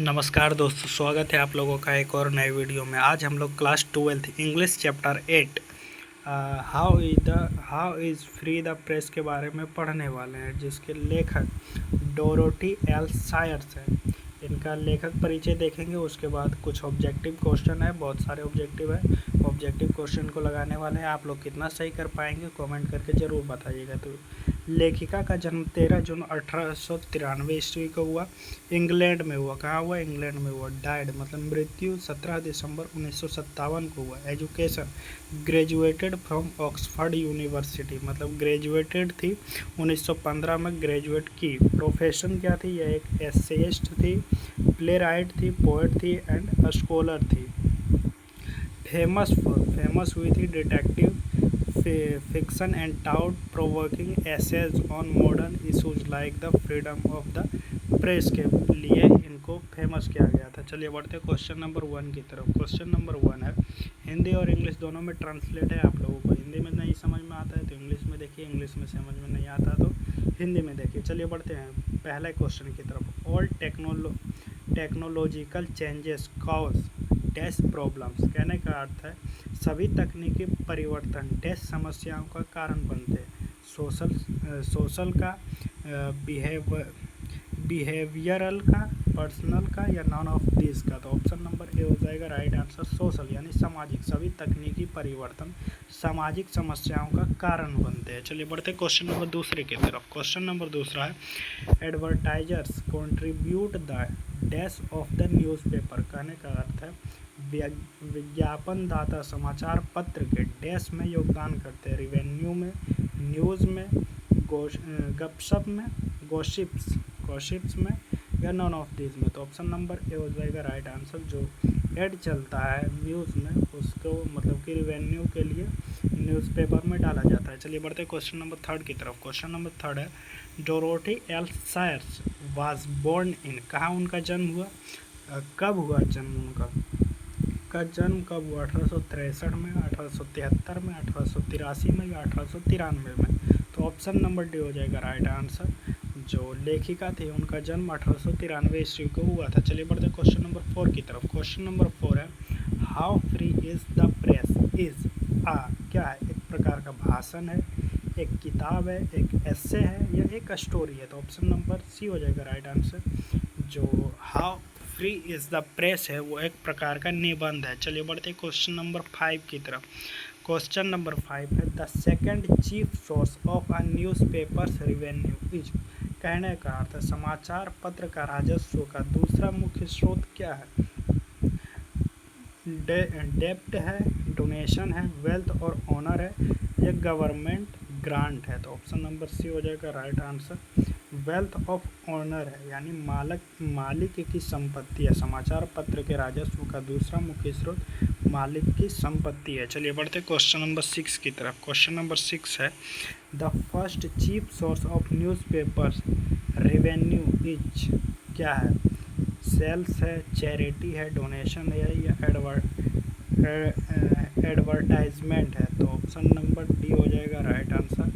नमस्कार दोस्तों, स्वागत है आप लोगों का एक और नए वीडियो में। आज हम लोग class 12 English chapter 8 how is free the press के बारे में पढ़ने वाले हैं, जिसके लेखक डोरोटी एल सायर्स हैं। इनका लेखक परिचय देखेंगे, उसके बाद कुछ ऑब्जेक्टिव क्वेश्चन है, बहुत सारे ऑब्जेक्टिव है। ऑब्जेक्टिव क्वेश्चन को लगाने वाले हैं। आप लोग कितना सही कर पाएंगे कमेंट करके ज़रूर बताइएगा। तो लेखिका का जन्म 13 जून 1893 ईस्वी को हुआ। इंग्लैंड में हुआ। कहाँ हुआ? इंग्लैंड में हुआ। डाइड मतलब मृत्यु 17 दिसंबर 1957 को हुआ। Education graduated from Oxford university मतलब ग्रेजुएटेड थी 1915 में ग्रेजुएट की। प्रोफेशन क्या थी? यह एक एसेइस्ट थी, प्ले राइट थी, पोएट थी एंड स्कॉलर थी। फेमस हुई थी detective fiction and thought provoking essays on modern issues like the freedom of the press के लिए इनको फेमस किया गया था। चलिए बढ़ते हैं क्वेश्चन नंबर 1 की तरफ। क्वेश्चन नंबर 1 है, हिंदी और इंग्लिश दोनों में ट्रांसलेट है। आप लोगों को हिंदी में नहीं समझ में आता है तो इंग्लिश में देखिए, इंग्लिश में समझ में नहीं आता तो हिंदी में देखिए। चलिए बढ़ते हैं पहले क्वेश्चन की तरफ। All technological changes cause dash problems. कहने का अर्थ है सभी तकनीकी परिवर्तन डैश समस्याओं का कारण बनते हैं। सोशल का, बिहेवियरल का, पर्सनल का या नॉन ऑफ दिस का। तो ऑप्शन नंबर ए हो जाएगा राइट आंसर। सोशल यानी सामाजिक। सभी तकनीकी परिवर्तन सामाजिक समस्याओं का कारण बनते हैं। चलिए बढ़ते क्वेश्चन नंबर दूसरे की तरफ। क्वेश्चन नंबर दूसरा है, advertisers contribute the dash of the newspaper. कहने का अर्थ है विज्ञापन दाता समाचार पत्र के डैश में योगदान करते हैं। रिवेन्यू में, न्यूज़ में, गपशप में, गॉसिप्स में या नॉन ऑफ दिस में। तो ऑप्शन नंबर ए हो जाएगा राइट आंसर। जो एड चलता है न्यूज़ में उसको मतलब कि रिवेन्यू के लिए न्यूज़पेपर में डाला जाता है। चलिए बढ़ते क्वेश्चन नंबर थर्ड की तरफ। क्वेश्चन नंबर थर्ड है, Dorothy L Sayers was born in. कहाँ उनका जन्म हुआ? कब हुआ जन्म उनका? जन्म कब हुआ? 1863 में, 1873 में, 1883 में या 1893 में। तो ऑप्शन नंबर डी हो जाएगा राइट आंसर। जो लेखिका थी उनका जन्म 1893 ईस्वी को हुआ था। चलिए बढ़ते क्वेश्चन नंबर 4 की तरफ। क्वेश्चन नंबर 4 है, how free is the press is क्या है? एक प्रकार का भाषण है, एक किताब है, एक एस्से है या एक स्टोरी है। तो ऑप्शन नंबर सी हो जाएगा राइट आंसर। जो how free is the press है वो एक प्रकार का निबंध है। चलिए बढ़ते क्वेश्चन नंबर 5 की तरफ। क्वेश्चन नंबर 5 है, the second chief source of a newspapers revenue is. कहने का अर्थ है समाचार पत्र का राजस्व का दूसरा मुख्य स्रोत क्या है? डेप्ट है, डोनेशन है, वेल्थ और ऑनर है या गवर्नमेंट ग्रांट है। तो ऑप्शन नंबर सी हो जाएगा right answer. Wealth of honour है यानी मालिक की संपत्ति है। समाचार पत्र के राजस्व का दूसरा मुख्य स्रोत मालिक की संपत्ति है। चलिए बढ़ते क्वेश्चन नंबर 6 की तरफ। क्वेश्चन नंबर 6 है, the first chief source of newspapers revenue is. क्या है? सेल्स है, चैरिटी है, डोनेशन है या एडवर्टाइजमेंट है। तो ऑप्शन नंबर डी हो जाएगा राइट आंसर।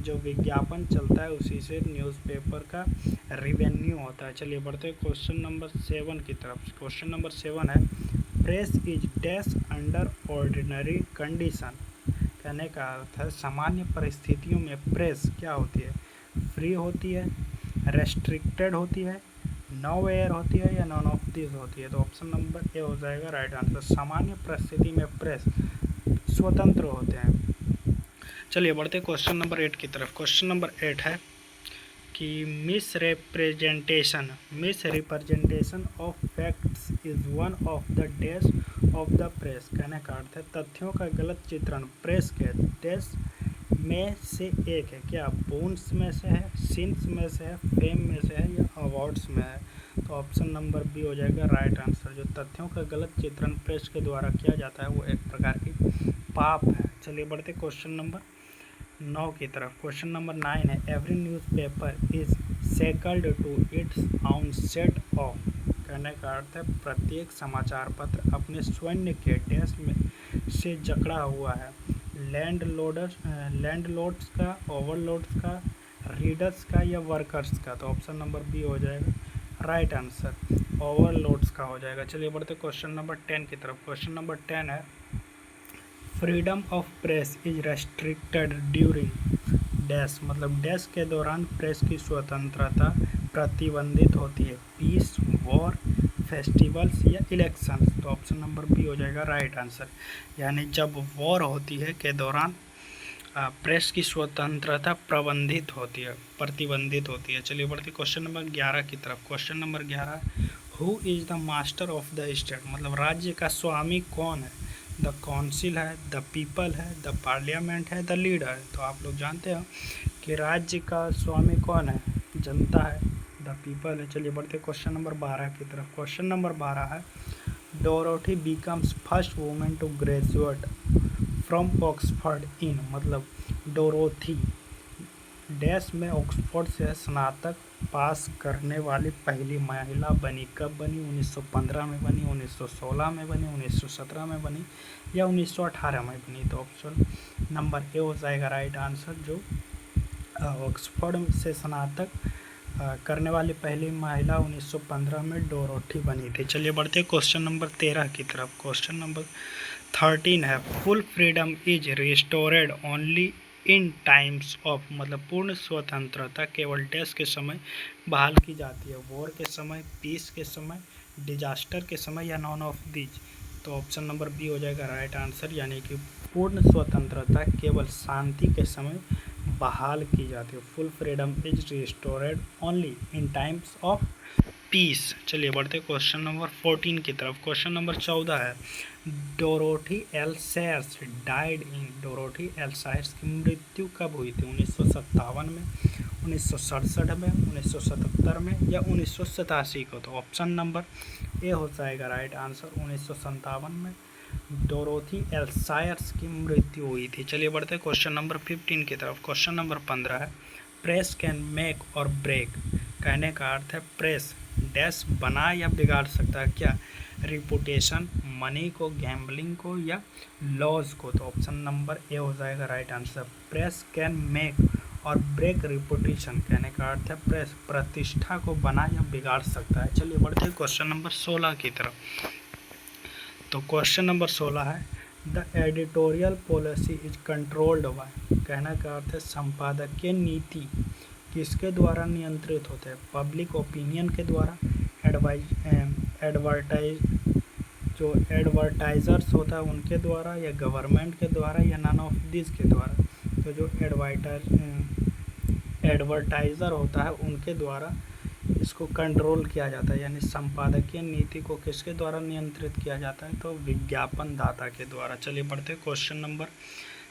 जो विज्ञापन चलता है उसी से न्यूज़पेपर का रेवेन्यू होता है। चलिए बढ़ते क्वेश्चन नंबर 7 की तरफ। क्वेश्चन नंबर 7 है, press is dash under ordinary condition. कहने का अर्थ है सामान्य परिस्थितियों में प्रेस क्या होती है? फ्री होती है, रेस्ट्रिक्टेड होती है, नो एयर होती है या नॉन ऑफ दिस होती है। तो ऑप्शन नंबर ए हो जाएगा राइट आंसर। सामान्य परिस्थिति में प्रेस स्वतंत्र होते हैं। चलिए बढ़ते क्वेश्चन नंबर 8 की तरफ। क्वेश्चन नंबर 8 है कि miss representation of facts is one of the dash of the press. कहने का अर्थ है तथ्यों का गलत चित्रण प्रेस के डैश में से एक है। क्या बोन्स में से है, सिंस में से है, फेम में से है या अवार्ड्स में है। तो ऑप्शन नंबर बी हो जाएगा राइट आंसर। जो तथ्यों का गलत चित्रण प्रेस के द्वारा किया जाता है वो एक प्रकार की पाप है। चलिए बढ़ते क्वेश्चन नंबर 9 की तरफ। क्वेश्चन नंबर 9 है, every newspaper is shackled to its own set of. कहने का अर्थ है प्रत्येक समाचार पत्र अपने स्वर्ण के डैश में से जकड़ा हुआ है। लैंडलॉर्ड्स का, ओवरलॉर्ड्स का, रीडर्स का या वर्कर्स का। तो ऑप्शन नंबर बी हो जाएगा राइट आंसर ओवरलोड्स का हो जाएगा। चलिए बढ़ते क्वेश्चन नंबर 10 की तरफ। क्वेश्चन नंबर 10 है freedom of press is restricted during dash, मतलब डैश के दौरान प्रेस की स्वतंत्रता प्रतिबंधित होती है, पीस, वॉर, फेस्टिवल्स या इलेक्शंस। तो ऑप्शन नंबर बी हो जाएगा राइट आंसर, यानी जब वॉर होती है के दौरान प्रेस की स्वतंत्रता प्रतिबंधित होती है। चलिए बढ़ते क्वेश्चन नंबर 11 की तरफ। Question number 11 who is the master of the state, मतलब राज्य का स्वामी कौन है। द काउंसिल है, द पीपल है, द पार्लियामेंट है, द लीडर है। तो आप लोग जानते हो कि राज्य का स्वामी कौन है, जनता है, द पीपल है। चलिए बढ़ते क्वेश्चन नंबर 12 की तरफ। क्वेश्चन नंबर 12 है Dorothy becomes first women to graduate from Oxford in, मतलब डोरोथी डैश में ऑक्सफोर्ड से स्नातक पास करने वाली पहली महिला बनी। कब बनी? 1915 में बनी, 1916 में बनी, 1917 में बनी या 1918 में बनी। तो ऑप्शन नंबर ए हो जाएगा राइट आंसर, जो ऑक्सफोर्ड से स्नातक करने वाली पहली महिला 1915 में डोरोथी बनी थी। चलिए बढ़ते क्वेश्चन नंबर 13 की तरफ। क्वेश्चन नंबर 13 है full freedom is restored only in times of, मतलब पूर्ण स्वतंत्रता केवल डैश के समय बहाल की जाती है, वॉर के समय, पीस के समय, डिजास्टर के समय या नॉन ऑफ दीज। तो ऑप्शन नंबर बी हो जाएगा राइट आंसर, यानी कि पूर्ण स्वतंत्रता केवल शांति के समय बहाल की जाती है। Full freedom is restored only in times of peace. चलिए बढ़ते क्वेश्चन नंबर 14 की तरफ। क्वेश्चन नंबर 14 है Dorothy L सायर्स died in, Dorothy L सायर्स की मृत्यु कब हुई थी? 1957 में, 1967 में, 1977 में या 1987 को। तो ऑप्शन नंबर ए हो जाएगा राइट आंसर, 1957 में डोरोथी एल सायर्स की मृत्यु हुई थी। चलिए बढ़ते क्वेश्चन नंबर 15 की तरफ। क्वेश्चन नंबर 15 है प्रेस कैन मेक और ब्रेक, कहने का अर्थ है प्रेस डैश बना या बिगाड़ सकता है क्या? रिपुटेशन, मनी को, गैम्बलिंग को या लॉज को। तो ऑप्शन नंबर ए हो जाएगा right answer, press can make और ब्रेक रिपुटेशन, कहने का अर्थ है प्रेस प्रतिष्ठा को बना या बिगाड़ सकता है। चलिए बढ़ते क्वेश्चन नंबर 16 की तरफ। तो क्वेश्चन नंबर 16 है the editorial policy is controlled by, कहने का अर्थ है संपादकीय नीति किसके द्वारा नियंत्रित होते हैं? पब्लिक ओपिनियन के द्वारा, जो एडवर्टाइजर्स होता है उनके द्वारा या गवर्नमेंट के द्वारा या नन ऑफ दिस के द्वारा। तो जो एडवर्टाइज़र होता है उनके द्वारा इसको कंट्रोल किया जाता है, यानी संपादकीय नीति को किसके द्वारा नियंत्रित किया जाता है? तो विज्ञापन दाता के द्वारा। चलिए बढ़ते क्वेश्चन नंबर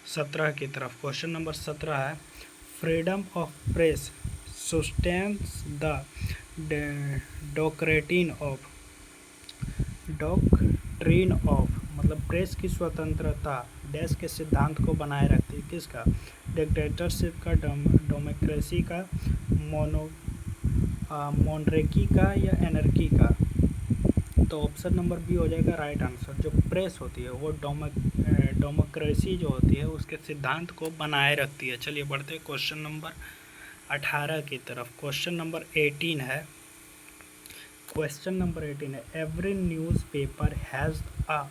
17 की तरफ। क्वेश्चन नंबर 17 है freedom of press sustains the doctrine of, मतलब प्रेस की स्वतंत्रता देश के सिद्धांत को बनाए रखती है किसका? डिक्टेटरशिप का, डेमोक्रेसी का, मोनरेकी का या एनर्की का। तो ऑप्शन नंबर बी हो जाएगा राइट आंसर, जो प्रेस होती है वो डेमोक्रेसी जो होती है उसके सिद्धांत को बनाए रखती है। चलिए बढ़ते क्वेश्चन नंबर 18 की तरफ। क्वेश्चन नंबर 18 है every newspaper has a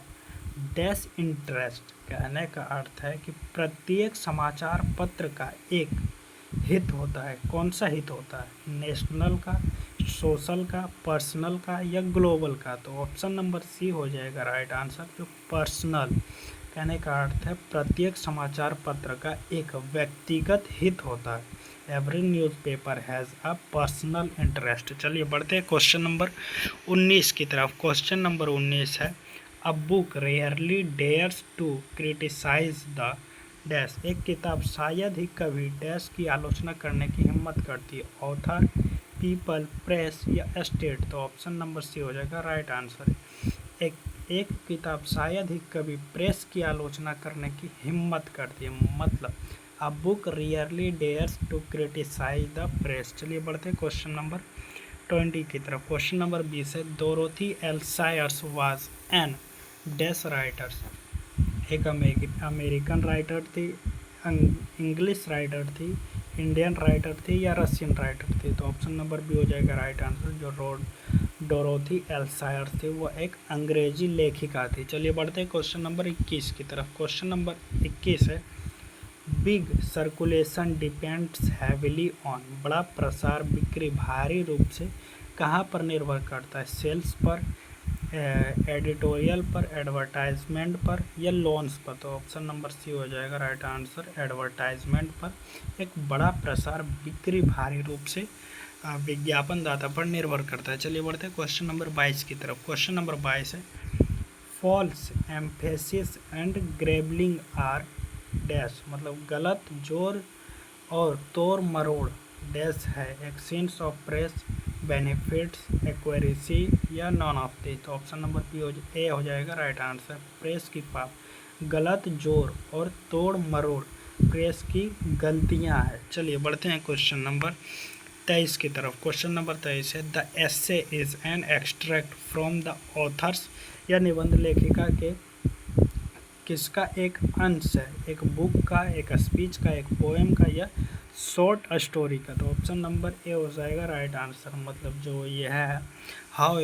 dash interest, कहने का अर्थ है कि प्रत्येक समाचार पत्र का एक हित होता है। कौन सा हित होता है? नेशनल का, सोशल का, पर्सनल का या ग्लोबल का। तो ऑप्शन नंबर सी हो जाएगा राइट आंसर, जो पर्सनल, कहने का अर्थ है प्रत्येक समाचार पत्र का एक व्यक्तिगत हित होता है। Every newspaper has a personal interest. चलिए बढ़ते हैं क्वेश्चन नंबर 19 की तरफ। क्वेश्चन नंबर 19 है a book rarely dares to criticise the dash, एक किताब शायद ही कभी डैश की आलोचना करने की हिम्मत करती है। ऑथर, पीपल, प्रेस या स्टेट। तो ऑप्शन नंबर सी हो जाएगा राइट आंसर, एक किताब शायद ही कभी प्रेस की आलोचना करने की हिम्मत करती है, मतलब a book rarely dares to criticise the press. चलिए बढ़ते हैं क्वेश्चन नंबर 20 की तरफ। क्वेश्चन नंबर 20 है Dorothy L Sayers was an dash writers, एक अमेरिकन राइटर थी, इंग्लिश राइटर थी, इंडियन राइटर थी या रशियन राइटर थी। तो ऑप्शन नंबर बी हो जाएगा राइट आंसर, जो डोरोथी एल्सायर थी, वो एक अंग्रेजी लेखिका थी। चलिए बढ़ते हैं क्वेश्चन नंबर 21 की तरफ। क्वेश्चन नंबर 21 है, big circulation depends heavily on, बड़ा प्रसार बिक्री भारी रूप से कहाँ पर निर्भर करता है? सेल्स पर, एडिटोरियल पर, एडवर्टाइजमेंट पर या लोन्स पर? तो ऑप्शन नंबर सी हो जाएगा राइट आंसर, एडवर्टाइजमेंट पर। एक बड़ा प्रसार बिक्री भारी रूप से विज्ञापन दाता पर निर्भर करता है। चलिए बढ़ते हैं क्वेश्चन नंबर 22 की तरफ। क्वेश्चन नंबर 22 है, false emphasis and garbling are dash, मतलब गलत जोर और तोड़ मरोड़ डैश है, exchange of press, benefits, accuracy या नॉन ऑफ दी? तो ऑप्शन नंबर ए हो जाएगा राइट आंसर, प्रेस की पाप। गलत जोर और तोड़ मरोड़ प्रेस की गलतियां हैं। चलिए बढ़ते हैं क्वेश्चन नंबर 23 की तरफ। क्वेश्चन नंबर 23 है, the essay is an extract from the author's, या निबंध लेखिका के किसका एक अंश है? एक बुक का, एक स्पीच का, एक पोएम का या शॉर्ट स्टोरी का? तो ऑप्शन नंबर ए हो जाएगा राइट आंसर, मतलब जो ये है how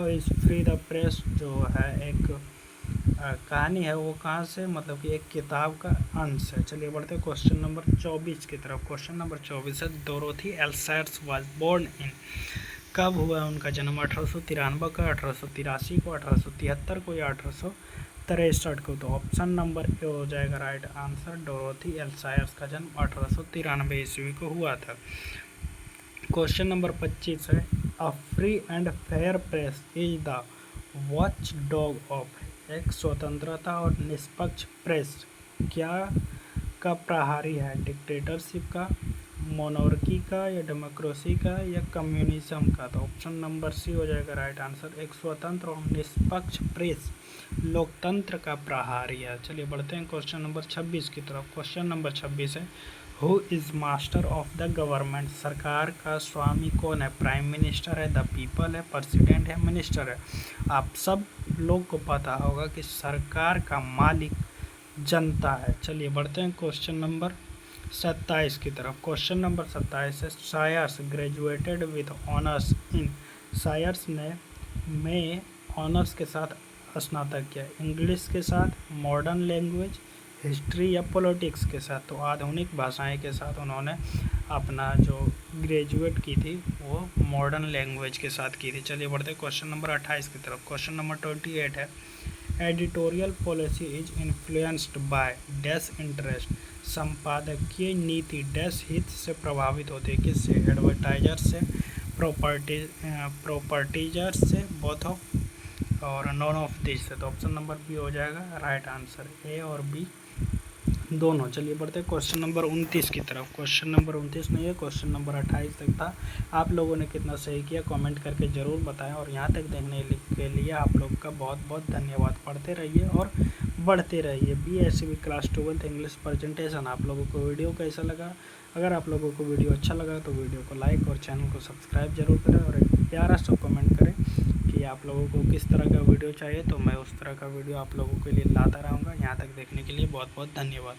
is free the press, जो है एक कहानी है, वो कहाँ से, मतलब कि एक किताब का अंश है। चलिए बढ़ते हैं क्वेश्चन नंबर 24 की तरफ। क्वेश्चन नंबर 24 है, डोरोथी एल्सायर वाज बोर्न इन, कब हुआ उनका जन्म? 1893 का, 1883 को, 1873 को या 1863 को? तो ऑप्शन नंबर ए हो जाएगा राइट आंसर, डोरोथी एल्सायर का जन्म 1893 ईस्वी को हुआ था। क्वेश्चन नंबर 25 है, a free and fair press is the watch dog of, एक स्वतंत्रता और निष्पक्ष प्रेस क्या का प्रहारी है? डिक्टेटरशिप का, मोनोर्की का या डेमोक्रेसी का या कम्युनिज्म का? तो ऑप्शन नंबर सी हो जाएगा राइट आंसर, एक स्वतंत्र और निष्पक्ष प्रेस लोकतंत्र का प्रहारी है। चलिए बढ़ते हैं क्वेश्चन नंबर 26 की तरफ। क्वेश्चन नंबर 26 है, who is master of the government, सरकार का स्वामी कौन है? प्राइम मिनिस्टर है, द पीपल है, प्रेसिडेंट है, मिनिस्टर है? आप सब लोग को पता होगा कि सरकार का मालिक जनता है। चलिए बढ़ते हैं क्वेश्चन नंबर 27 की तरफ। क्वेश्चन नंबर 27 है, सायर्स ग्रेजुएटेड विथ ऑनर्स इन, सायर्स ने में ऑनर्स के साथ स्नातक किया, इंग्लिश के साथ, मॉडर्न लैंग्वेज, हिस्ट्री या पॉलिटिक्स के साथ? तो आधुनिक भाषाएं के साथ उन्होंने अपना जो ग्रेजुएट की थी वो मॉडर्न लैंग्वेज के साथ की थी। चलिए बढ़ते हैं क्वेश्चन नंबर 28 की तरफ। क्वेश्चन नंबर 28 है, editorial policy is influenced by dash interest, संपादकीय नीति डैश हित से प्रभावित होती है? किससे? एडवर्टाइजर से, प्रॉपर्टीजर से, बोथ ऑफ और नॉन ऑफ दिस से? तो ऑप्शन नंबर बी हो जाएगा राइट आंसर, ए और बी दोनों। चलिए बढ़ते हैं क्वेश्चन नंबर 29 की तरफ। क्वेश्चन नंबर 29 नहीं है, क्वेश्चन नंबर 28 तक था। आप लोगों ने कितना सही किया कमेंट करके ज़रूर बताएं, और यहाँ तक देखने के लिए आप लोग का बहुत बहुत धन्यवाद। पढ़ते रहिए और बढ़ते रहिए। BSc class 12th English presentation. आप लोगों को वीडियो कैसा लगा? अगर आप लोगों को वीडियो अच्छा लगा तो वीडियो को लाइक और चैनल को सब्सक्राइब जरूर करें, और एक प्यारा सा कमेंट करें कि आप लोगों को किस तरह का वीडियो चाहिए, तो मैं उस तरह का वीडियो आप लोगों के लिए लाता रहूँगा। यहाँ तक देखने के लिए बहुत बहुत धन्यवाद।